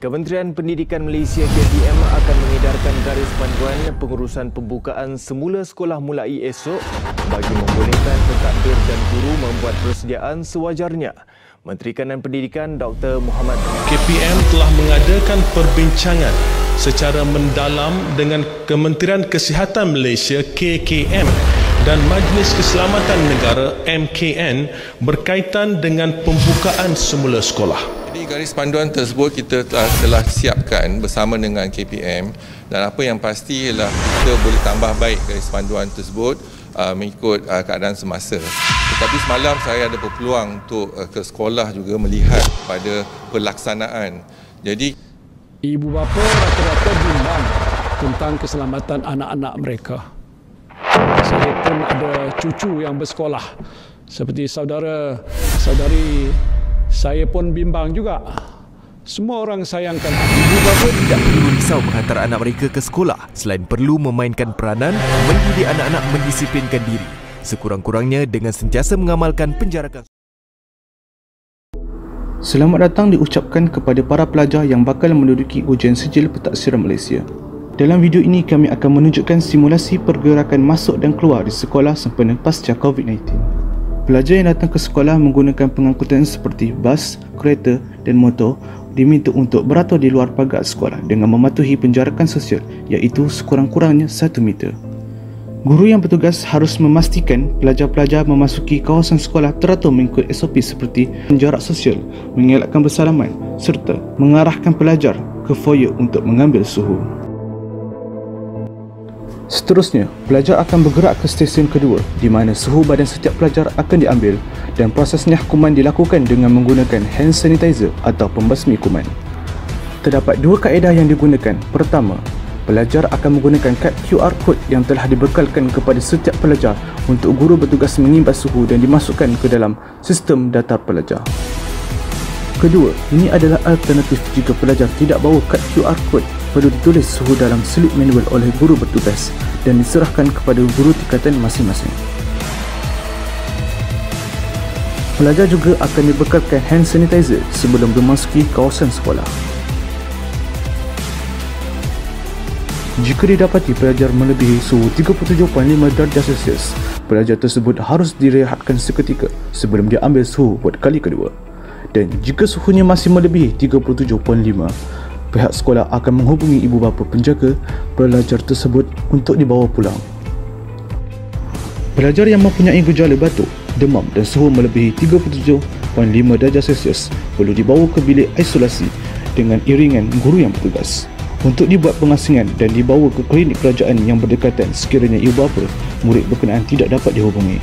Kementerian Pendidikan Malaysia KPM akan mengedarkan garis panduan pengurusan pembukaan semula sekolah mulai esok bagi membolehkan pentadbir dan guru membuat persediaan sewajarnya. Menteri Kanan Pendidikan Dr. Muhammad KPM telah mengadakan perbincangan secara mendalam dengan Kementerian Kesihatan Malaysia KKM dan Majlis Keselamatan Negara MKN berkaitan dengan pembukaan semula sekolah. Jadi garis panduan tersebut kita telah siapkan bersama dengan KPM, dan apa yang pasti ialah kita boleh tambah baik garis panduan tersebut mengikut keadaan semasa. Tetapi semalam saya ada berpeluang untuk ke sekolah juga melihat pada pelaksanaan. Jadi ibu bapa rata-rata bimbang tentang keselamatan anak-anak mereka. Saya pun ada cucu yang bersekolah. Seperti saudari saya pun bimbang juga. Semua orang sayangkan. Ibu bapa tidak perlu risau menghantar anak mereka ke sekolah selain perlu memainkan peranan mendidik anak-anak mendisiplinkan diri. Sekurang-kurangnya dengan sentiasa mengamalkan penjarakan. Selamat datang diucapkan kepada para pelajar yang bakal menduduki ujian sijil pentaksiran Malaysia. Dalam video ini kami akan menunjukkan simulasi pergerakan masuk dan keluar di sekolah sempena pasca COVID-19. Pelajar yang datang ke sekolah menggunakan pengangkutan seperti bas, kereta dan motor diminta untuk beratur di luar pagar sekolah dengan mematuhi penjarakan sosial iaitu sekurang-kurangnya 1 meter. Guru yang bertugas harus memastikan pelajar-pelajar memasuki kawasan sekolah teratur mengikut SOP seperti jarak sosial, mengelakkan bersalaman serta mengarahkan pelajar ke foyer untuk mengambil suhu. Seterusnya, pelajar akan bergerak ke stesen kedua di mana suhu badan setiap pelajar akan diambil dan proses nyahkuman dilakukan dengan menggunakan hand sanitizer atau pembasmi kuman. Terdapat 2 kaedah yang digunakan. Pertama, pelajar akan menggunakan kad QR code yang telah dibekalkan kepada setiap pelajar untuk guru bertugas mengimbas suhu dan dimasukkan ke dalam sistem data pelajar. Kedua, ini adalah alternatif jika pelajar tidak bawa kad QR code. Perlu ditulis suhu dalam slip manual oleh guru bertugas dan diserahkan kepada guru tingkatan masing-masing. Pelajar juga akan dibekalkan hand sanitizer sebelum memasuki kawasan sekolah. Jika didapati pelajar melebihi suhu 37.5 darjah Celsius, pelajar tersebut harus direhatkan seketika sebelum diambil suhu buat kali kedua. Dan jika suhunya masih melebihi 37.5, pihak sekolah akan menghubungi ibu bapa penjaga pelajar tersebut untuk dibawa pulang. Pelajar yang mempunyai gejala batuk, demam dan suhu melebihi 37.5 darjah Celsius perlu dibawa ke bilik isolasi dengan iringan guru yang bertugas untuk dibuat pengasingan dan dibawa ke klinik kerajaan yang berdekatan sekiranya ibu bapa murid berkenaan tidak dapat dihubungi.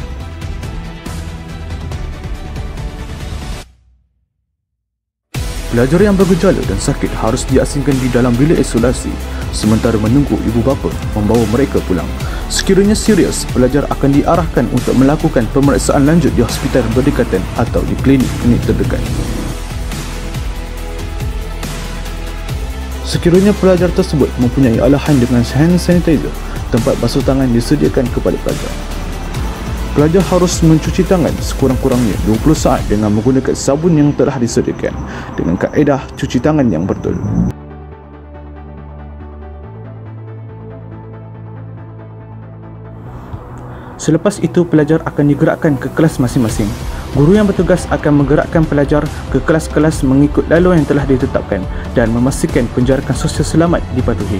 Pelajar yang bergejala dan sakit harus diasingkan di dalam bilik isolasi sementara menunggu ibu bapa membawa mereka pulang. Sekiranya serius, pelajar akan diarahkan untuk melakukan pemeriksaan lanjut di hospital berdekatan atau di klinik terdekat. Sekiranya pelajar tersebut mempunyai alahan dengan hand sanitizer, tempat basuh tangan disediakan kepada pelajar. Pelajar harus mencuci tangan sekurang-kurangnya 20 saat dengan menggunakan sabun yang telah disediakan dengan kaedah cuci tangan yang betul. Selepas itu, pelajar akan digerakkan ke kelas masing-masing. Guru yang bertugas akan menggerakkan pelajar ke kelas-kelas mengikut laluan yang telah ditetapkan dan memastikan penjarakan sosial selamat dipatuhi.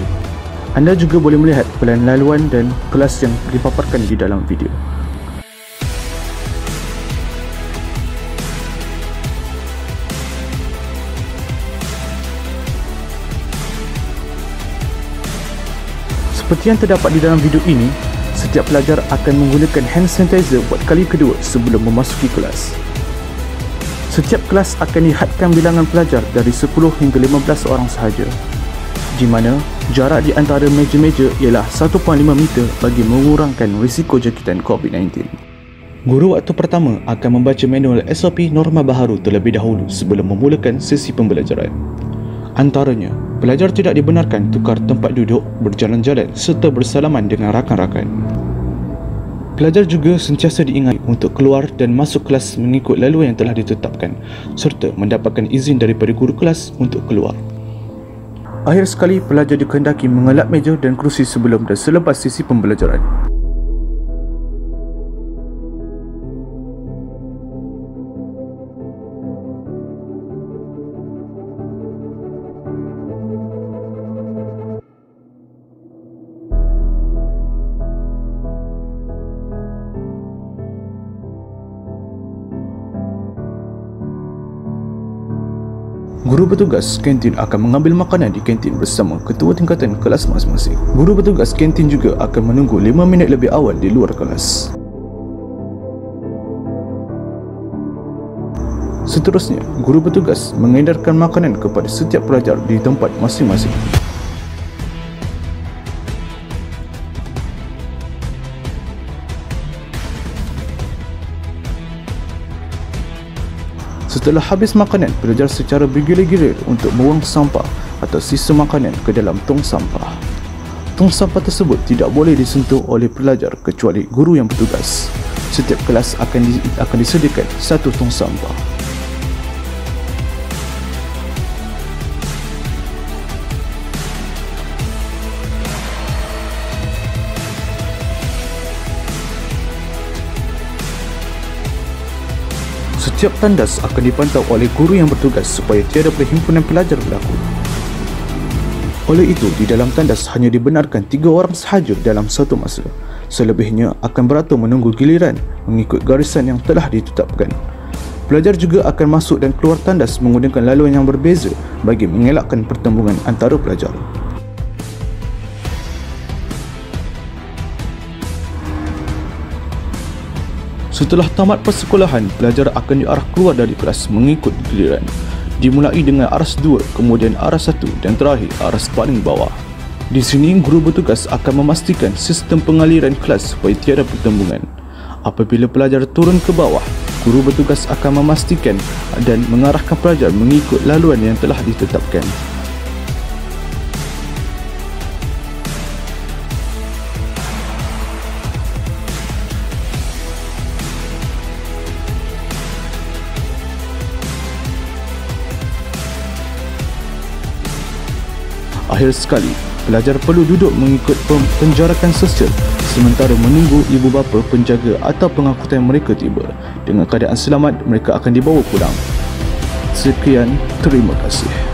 Anda juga boleh melihat pelan laluan dan kelas yang dipaparkan di dalam video. Seperti yang terdapat di dalam video ini, setiap pelajar akan menggunakan hand sanitizer buat kali kedua sebelum memasuki kelas. Setiap kelas akan dihadkan bilangan pelajar dari 10 hingga 15 orang sahaja, di mana jarak di antara meja-meja ialah 1.5 meter bagi mengurangkan risiko jangkitan COVID-19. Guru waktu pertama akan membaca manual SOP norma baharu terlebih dahulu sebelum memulakan sesi pembelajaran. Antaranya, pelajar tidak dibenarkan tukar tempat duduk, berjalan-jalan serta bersalaman dengan rakan-rakan. Pelajar juga sentiasa diingatkan untuk keluar dan masuk kelas mengikut laluan yang telah ditetapkan serta mendapatkan izin daripada guru kelas untuk keluar. Akhir sekali, pelajar dikehendaki mengelak meja dan kerusi sebelum dan selepas sesi pembelajaran. Guru bertugas kantin akan mengambil makanan di kantin bersama ketua tingkatan kelas masing-masing. Guru bertugas kantin juga akan menunggu 5 minit lebih awal di luar kelas. Seterusnya, guru bertugas mengedarkan makanan kepada setiap pelajar di tempat masing-masing. Setelah habis makanan, pelajar secara bergilir-gilir untuk membuang sampah atau sisa makanan ke dalam tong sampah. Tong sampah tersebut tidak boleh disentuh oleh pelajar kecuali guru yang bertugas. Setiap kelas akan disediakan satu tong sampah. Setiap tandas akan dipantau oleh guru yang bertugas supaya tiada perhimpunan pelajar berlaku. Oleh itu, di dalam tandas hanya dibenarkan 3 orang sahaja dalam satu masa. Selebihnya akan beratur menunggu giliran mengikut garisan yang telah ditetapkan. Pelajar juga akan masuk dan keluar tandas menggunakan laluan yang berbeza bagi mengelakkan pertembungan antara pelajar. Setelah tamat persekolahan, pelajar akan diarah keluar dari kelas mengikut giliran. Dimulai dengan aras 2, kemudian aras 1 dan terakhir aras paling bawah. Di sini, guru bertugas akan memastikan sistem pengaliran kelas supaya tiada pertembungan. Apabila pelajar turun ke bawah, guru bertugas akan memastikan dan mengarahkan pelajar mengikut laluan yang telah ditetapkan. Akhir sekali, pelajar perlu duduk mengikut penjarakan sosial sementara menunggu ibu bapa, penjaga atau pengangkutan mereka tiba. Dengan keadaan selamat, mereka akan dibawa pulang. Sekian, terima kasih.